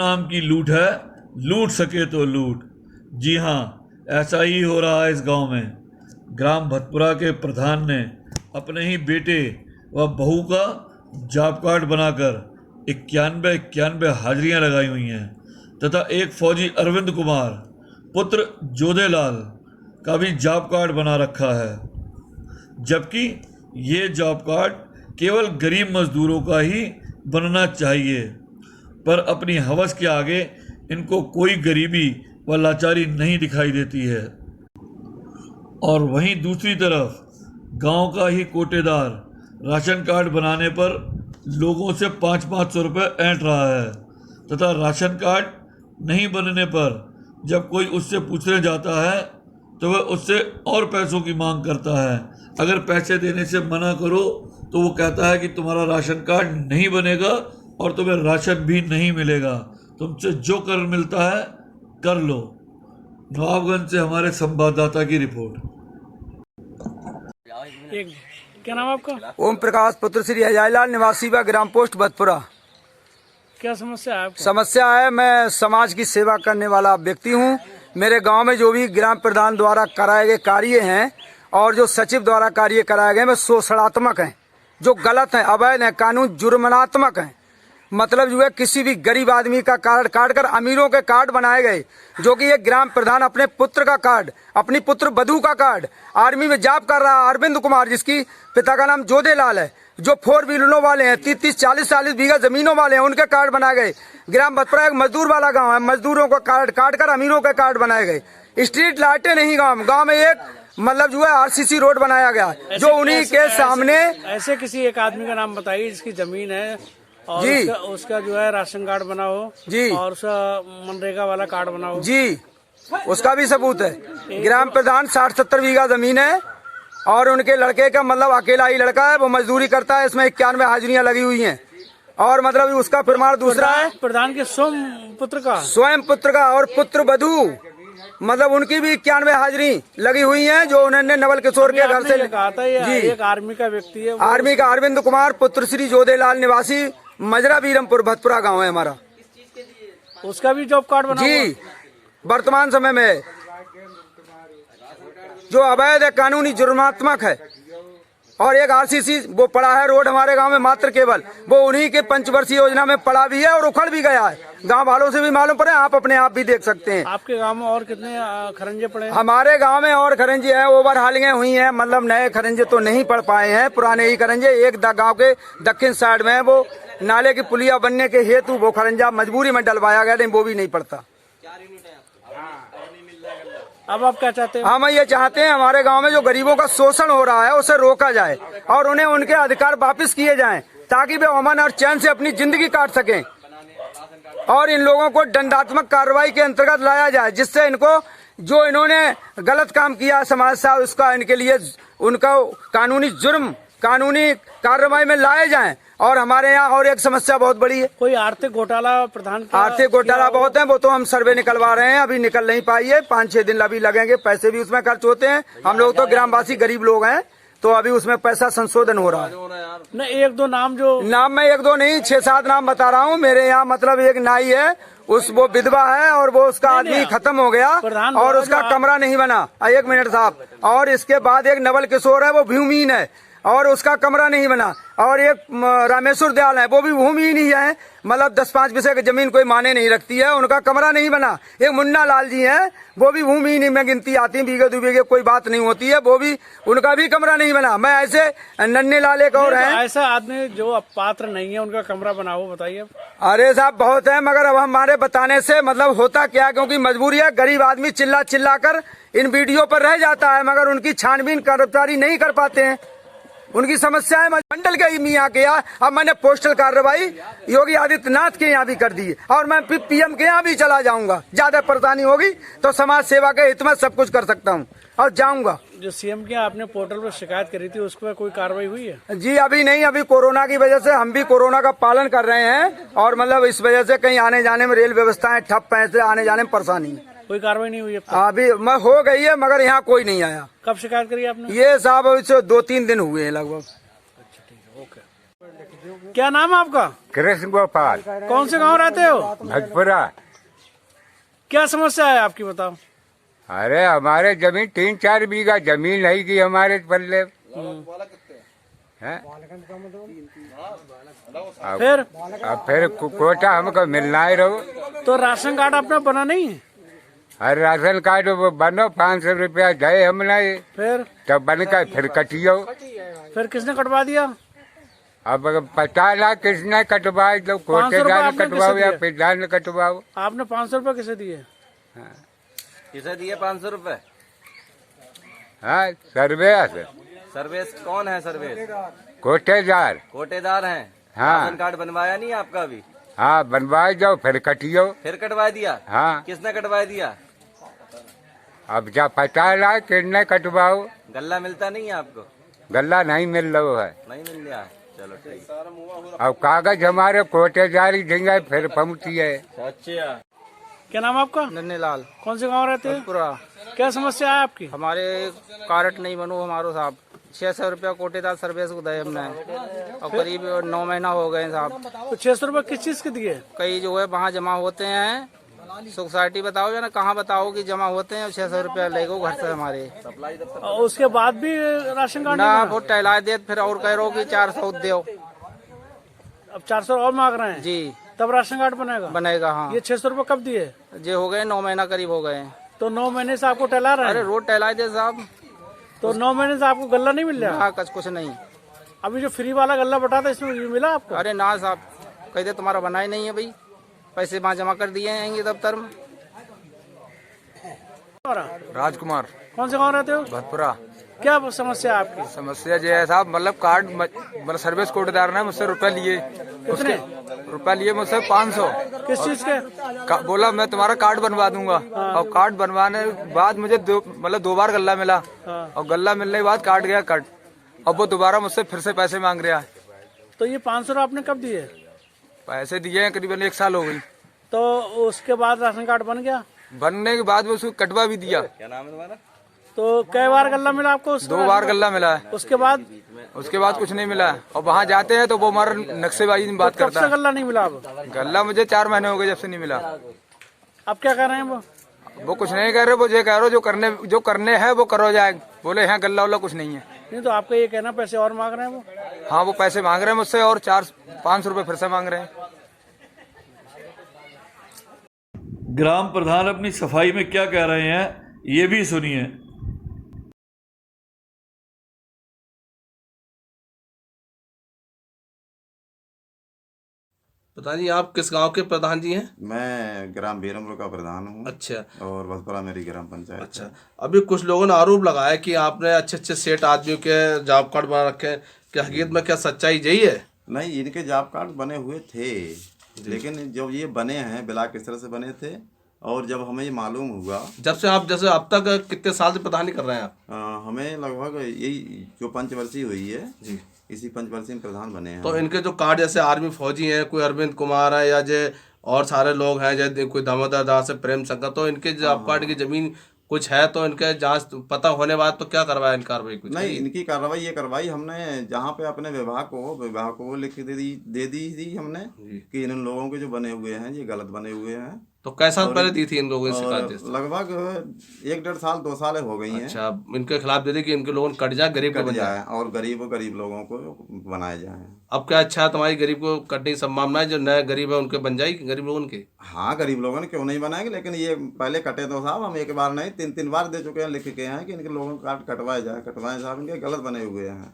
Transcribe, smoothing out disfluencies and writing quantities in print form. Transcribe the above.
नाम की लूट है, लूट सके तो लूट। जी हाँ, ऐसा ही हो रहा है इस गांव में। ग्राम भतपुरा के प्रधान ने अपने ही बेटे व बहू का जॉब कार्ड बनाकर 91 हाजिरियां लगाई हुई हैं तथा एक फौजी अरविंद कुमार पुत्र जोधेलाल का भी जॉब कार्ड बना रखा है, जबकि ये जॉब कार्ड केवल गरीब मजदूरों का ही बनना चाहिए। पर अपनी हवस के आगे इनको कोई गरीबी व लाचारी नहीं दिखाई देती है। और वहीं दूसरी तरफ गांव का ही कोटेदार राशन कार्ड बनाने पर लोगों से 500 रुपये ऐंठ रहा है तथा राशन कार्ड नहीं बनने पर जब कोई उससे पूछने जाता है तो वह उससे और पैसों की मांग करता है। अगर पैसे देने से मना करो तो वो कहता है कि तुम्हारा राशन कार्ड नहीं बनेगा और तुम्हें राशन भी नहीं मिलेगा, तुमसे जो कर मिलता है कर लो। नवाबगंज से हमारे संवाददाता की रिपोर्ट। क्या नाम आपका? ओम प्रकाश पुत्र श्री अजयलाल, निवासी व ग्राम पोस्ट भतपुरा। क्या समस्या है आपको? समस्या है, मैं समाज की सेवा करने वाला व्यक्ति हूँ। मेरे गांव में जो भी ग्राम प्रधान द्वारा कराए गए कार्य हैं और जो सचिव द्वारा कार्य कराए गए वे शोषणात्मक हैं, जो गलत हैं, अवैध हैं, कानून जुर्मात्मक हैं। मतलब जो है किसी भी गरीब आदमी का कार्ड काट कर अमीरों के कार्ड बनाए गए, जो कि एक ग्राम प्रधान अपने पुत्र का कार्ड, अपनी पुत्र बधू का कार्ड, आर्मी में जॉब कर रहा है अरविंद कुमार, जिसकी पिता का नाम जोधेलाल है, जो 4 व्हीलरों वाले हैं, 30-40 बीघा जमीनों वाले हैं, उनके कार्ड बनाए गए। ग्राम भतपुरा एक मजदूर वाला गाँव है, मजदूरों का कार्ड काट कर अमीरों के कार्ड बनाए गए। स्ट्रीट लाइटें नहीं गाँव में एक मतलब जो है RCC रोड बनाया गया, जो उन्हीं के सामने। ऐसे किसी एक आदमी का नाम बताइए जिसकी जमीन है और जी उसका जो है राशन कार्ड बना हो जी और उसका मनरेगा वाला कार्ड बना हो जी, उसका भी सबूत है। ग्राम प्रधान 60-70 बीघा जमीन है और उनके लड़के का मतलब अकेला ही लड़का है, वो मजदूरी करता है। इसमें 91 हाजिरियां लगी हुई हैं और मतलब उसका प्रमाण दूसरा है प्रधान के स्वयं पुत्र का और पुत्र बधू, मतलब उनकी भी 91 हाजिरी लगी हुई हैं, जो उन्होंने नवल किशोर के घर से कहा था। जी, एक आर्मी का व्यक्ति है, आर्मी का अरविंद कुमार पुत्र श्री जोधेलाल, निवासी मजरा बीरमपुर भतपुरा गांव है हमारा। उसका भी जॉब कार्ड बना जी, वर्तमान समय में जो अवैध है, कानूनी जुर्मात्मक है। और एक RCC वो पड़ा है रोड हमारे गांव में, मात्र केवल वो उन्हीं के पंचवर्षीय योजना में पड़ा भी है और उखड़ भी गया है। गांव वालों से भी मालूम पड़े, आप अपने आप भी देख सकते हैं। आपके गांव में और कितने खरंजे पड़े हैं? हमारे गांव में और खरंजे हैं, ओवरहालिंगें हुई हैं, मतलब नए खरंजे तो नहीं पड़ पाए हैं, पुराने ही खरंजे। एक गांव के दक्षिण साइड में वो नाले की पुलिया बनने के हेतु वो खरंजा मजबूरी में डलवाया गया, लेकिन वो भी नहीं पड़ता। अब आप क्या चाहते हैं? हम ये चाहते हैं हमारे गांव में जो गरीबों का शोषण हो रहा है उसे रोका जाए और उन्हें उनके अधिकार वापस किए जाएं, ताकि वे अमन और चैन से अपनी जिंदगी काट सकें। और इन लोगों को दंडात्मक कार्रवाई के अंतर्गत लाया जाए, जिससे इनको जो इन्होंने गलत काम किया समाज से उसका इनके लिए उनका कानूनी जुर्म कानूनी कार्रवाई में लाए जाएं। और हमारे यहाँ और एक समस्या बहुत बड़ी है, कोई आर्थिक घोटाला प्रधान आर्थिक घोटाला बहुत है, वो तो हम सर्वे निकलवा रहे हैं, अभी निकल नहीं पाई है। 5-6 दिन अभी लगेंगे, पैसे भी उसमें खर्च होते हैं। हम लोग तो ग्रामवासी गरीब लोग हैं, तो अभी उसमें पैसा संशोधन हो रहा है। न 1-2 नाम जो नाम में 1-2 नहीं 6-7 नाम बता रहा हूँ। मेरे यहाँ मतलब एक नाई है, वो विधवा है और वो उसका आदमी खत्म हो गया और उसका कमरा नहीं बना। 1 मिनट साहब। और इसके बाद एक नवल किशोर है, वो भूमिहीन है और उसका कमरा नहीं बना। और एक रामेश्वर दयाल है, वो भी भूमिहीन ही है, मतलब 10-5 विषय की जमीन कोई माने नहीं रखती है, उनका कमरा नहीं बना। एक मुन्ना लाल जी हैं, वो भी भूमिहीन में गिनती आती है, बीघे 2 बीघे कोई बात नहीं होती है, वो भी उनका भी कमरा नहीं बना। मैं ऐसे नन्हे लाल एक और है, ऐसा आदमी जो अब पात्र नहीं है उनका कमरा बनाओ, बताइए। अरे साहब बहुत है, मगर अब हमारे बताने से मतलब होता क्या, क्योंकि मजबूरी है। गरीब आदमी चिल्ला कर इन वीडियो पर रह जाता है, मगर उनकी छानबीन कर्मचारी नहीं कर पाते हैं। उनकी समस्या है मंडल के यहाँ के यहाँ। अब मैंने पोस्टल कार्रवाई योगी आदित्यनाथ के यहाँ भी कर दी है और मैं PM के यहाँ भी चला जाऊंगा। ज्यादा परेशानी होगी तो समाज सेवा के हित में सब कुछ कर सकता हूँ और जाऊंगा। जो CM के आपने पोर्टल पर शिकायत करी थी, उस पर कोई कार्रवाई हुई है? जी अभी नहीं, अभी कोरोना की वजह से हम भी कोरोना का पालन कर रहे हैं और मतलब इस वजह से कहीं आने जाने में रेल व्यवस्थाएं ठप है, से आने जाने में परेशानी है। कोई कार्रवाई नहीं हुई है? अभी मैं हो गई है, मगर यहाँ कोई नहीं आया। कब शिकायत करी आपने? ये साहब 2-3 दिन हुए हैं लगभग। अच्छा ठीक है, ओके। क्या नाम है आपका? कृष्ण गोपाल, कौन से गांव रहते हो? भटपुरा। क्या समस्या है आपकी, बताओ। अरे हमारे जमीन 3-4 बीघा जमीन है कि हमारे पल्ले हैं। फिर कोटा हमको मिलना ही रहो। तो राशन कार्ड अपना बना नहीं है? अरे राशन कार्ड बनो 500 रुपया गए हमने, फिर तब बन कर फिर कटियो। फिर किसने कटवा दिया? अब पता ना किसने कटवाए, तो कोटेदार ने कटवाओ या प्रधान ने कटवाओ। आपने 500 रुपए किसे दिए? किसे दिए 500 रुपए? हाँ, सर्वेश। सर्वेश कौन है? सर्वेश कोटेदार। कोटेदार हैं। हाँ। राशन कार्ड बनवाया नहीं आपका अभी? हाँ, बनवाए जाओ फिर कटियो। फिर कटवा दिया? हाँ। किसने कटवा दिया? अब जा पता ना किसने कटवाओ। गल्ला मिलता नहीं है आपको? गल्ला नहीं मिल रहा है। नहीं मिल रहा है, चलो ठीक। अब कागज हमारे कोटेदारी देंगे फिर पहुंची है। अच्छा, क्या नाम है आपका? नन्हे लाल, कौन से गांव रहते हैं? पूरा। क्या समस्या है आपकी? हमारे कार्ड नहीं बनो हमारो साहब। 600 रुपया कोटेदार सर्विस को दे हमने, और करीब 9 महीना हो गए साहब। तो 600 रुपए किस चीज के दिए? कई जो है वहाँ जमा होते हैं, सोसाइटी बताओ या ना कहाँ बताओ कि जमा होते हैं, 600 रुपया ले गो घर से हमारे। और उसके बाद भी राशन कार्ड ना नहीं वो टहला दे, फिर और कह रहो कि 400 दो। बना? अब 400 और मांग रहे हैं जी, तब राशन कार्ड बनेगा? बनेगा। हाँ, ये 600 रुपए कब दिए? जे हो गए 9 महीना करीब हो गए। तो 9 महीने से आपको टहला रहे अरे हैं? रोड टहला दे साहब। तो 9 महीने से आपको गल्ला नहीं मिल रहा? हाँ, कुछ नहीं। अभी जो फ्री वाला गल्ला बटा था इसमें ये मिला आपको? अरे ना साहब, कहते तुम्हारा बना ही नहीं है भाई, पैसे वहाँ जमा कर दिए हैं दफ्तर में। राजकुमार, कौन से गांव रहते हो? भटपुरा। क्या समस्या है आपकी? समस्या जो है साहब, मतलब कार्ड मतलब सर्विस कोटेदार ने मुझसे रुपए लिए। उसके रुपए लिए मुझसे 500। किस चीज के? बोला मैं तुम्हारा कार्ड बनवा दूंगा। और कार्ड बनवाने के बाद मुझे दो बार गल्ला मिला। और गल्ला मिलने के बाद कार्ड गया कट। अब वो दोबारा मुझसे फिर से पैसे मांग रहा है। तो ये 500 आपने कब दिए? पैसे दिए हैं करीबन 1 साल हो गई। तो उसके बाद राशन कार्ड बन गया? बनने के बाद वो उसको कटवा भी दिया। क्या नाम है तुम्हारा? तो कई बार गल्ला मिला आपको? 2 बार गल्ला मिला है। उसके बाद कुछ नहीं मिला है। और वहाँ जाते हैं तो वो हमारा नक्शेबाजी में बात कब करता से है। गल्ला नहीं मिला अब? गल्ला मुझे 4 महीने हो गए जब से नहीं मिला। अब क्या कर रहे हैं वो? वो कुछ नहीं कर रहे, वो ये कह रहे जो करने हैं वो करो जाए। बोले यहाँ गल्ला वल्ला कुछ नहीं है। नहीं तो आपका ये कहना पैसे और मांग रहे हैं वो? हाँ, वो पैसे मांग रहे हैं मुझसे और 400-500 रुपए फिर से मांग रहे हैं। ग्राम प्रधान अपनी सफाई में क्या कह रहे हैं ये भी सुनिए। प्रधान जी, आप किस गांव के प्रधान जी हैं? मैं ग्राम बेरमपुर का प्रधान हूँ। अच्छा। और भटपुरा मेरी ग्राम पंचायत। अच्छा, अभी कुछ लोगों ने आरोप लगाया कि आपने अच्छे सेठ आदमियों के जॉब कार्ड बना रखे हैं। क्या हकीकत में क्या सच्चाई यही है? नहीं, इनके जॉब कार्ड बने हुए थे, लेकिन जब ये बने हैं ब्लॉक स्तर से बने थे, और जब हमें ये मालूम हुआ, जब से आप जैसे अब तक कितने साल से प्रधानी कर रहे हैं आप? हमें लगभग यही जो पंचवर्षीय हुई है जी, इसी पंचवर्षीय में प्रधान बने हैं। तो इनके जो कार्ड जैसे आर्मी फौजी हैं, कोई अरविंद कुमार है या जे और सारे लोग हैं, जैसे कोई दामोदर दास है, प्रेम शंकर, तो इनके जॉब कार्ड की जमीन कुछ है तो इनके जांच पता होने बाद तो क्या करवाया इन कार्रवाई? कुछ नहीं, इनकी कार्रवाई ये करवाई हमने जहाँ पे अपने विभाग को लिख के दे दी हमने कि इन लोगों के जो बने हुए हैं ये गलत बने हुए हैं। तो कैसा पहले दी थी इन लोगों ने शिकायत? लगभग 1-1.5 साल 2 साल हो गई हैं। अच्छा, इनके खिलाफ दे दी कि इनके लोगों को कट जाए, गरीब को बन जाए और गरीब लोगों को बनाए जाए। अब क्या अच्छा है तुम्हारी गरीब को कटने की संभावना है? जो नए गरीब है उनके बन जाएगी गरीब लोगों के? हाँ, गरीब लोगों ने क्यों नहीं बनाएंगे, लेकिन ये पहले कटे तो साहब हम 1 बार नहीं 3 बार दे चुके हैं, लिख के हैं कि इनके लोगों का कार्ड कटवाए जाए साहब, इनके गलत बने हुए हैं।